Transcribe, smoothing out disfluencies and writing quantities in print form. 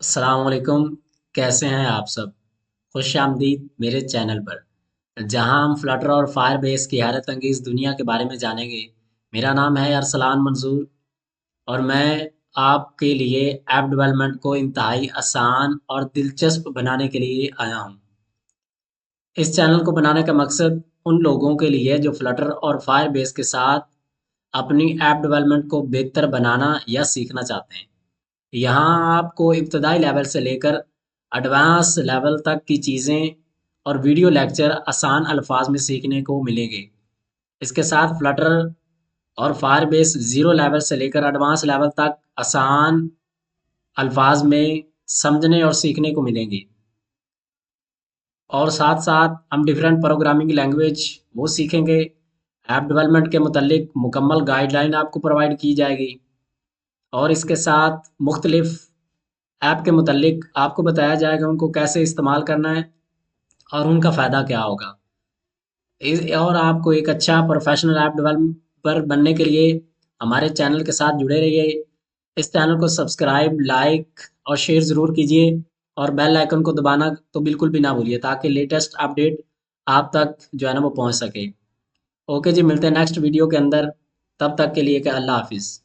अस्सलाम वालेकुम। कैसे हैं आप सब? खुश आमदीद मेरे चैनल पर, जहां हम फ्लटर और फायरबेस की हैरत अंगेज दुनिया के बारे में जानेंगे। मेरा नाम है अरसलान मंजूर और मैं आपके लिए ऐप डेवलपमेंट को इंतहाई आसान और दिलचस्प बनाने के लिए आया हूं। इस चैनल को बनाने का मकसद उन लोगों के लिए जो फ्लटर और फायरबेस के साथ अपनी ऐप डेवलपमेंट को बेहतर बनाना या सीखना चाहते हैं। यहाँ आपको इब्तदाई लेवल से लेकर एडवांस लेवल तक की चीज़ें और वीडियो लेक्चर आसान अल्फाज में सीखने को मिलेंगे। इसके साथ फ्लटर और फायरबेस ज़ीरो लेवल से लेकर एडवांस लेवल तक आसान अल्फाज में समझने और सीखने को मिलेंगे। और साथ साथ हम डिफरेंट प्रोग्रामिंग लैंग्वेज वो सीखेंगे। ऐप डेवलपमेंट के मुतल्लिक मुकम्मल गाइडलाइन आपको प्रोवाइड की जाएगी और इसके साथ मुख्तलिफ ऐप के मुतल्लिक आपको बताया जाएगा उनको कैसे इस्तेमाल करना है और उनका फ़ायदा क्या होगा। और आपको एक अच्छा प्रोफेशनल ऐप डेवलपर बनने के लिए हमारे चैनल के साथ जुड़े रहिए। इस चैनल को सब्सक्राइब, लाइक और शेयर ज़रूर कीजिए और बेल आइकन को दबाना तो बिल्कुल भी ना भूलिए ताकि लेटेस्ट अपडेट आप तक जो है ना वो पहुंच सके। ओके जी, मिलते हैं नेक्स्ट वीडियो के अंदर। तब तक के लिए कि अल्लाह हाफिज़।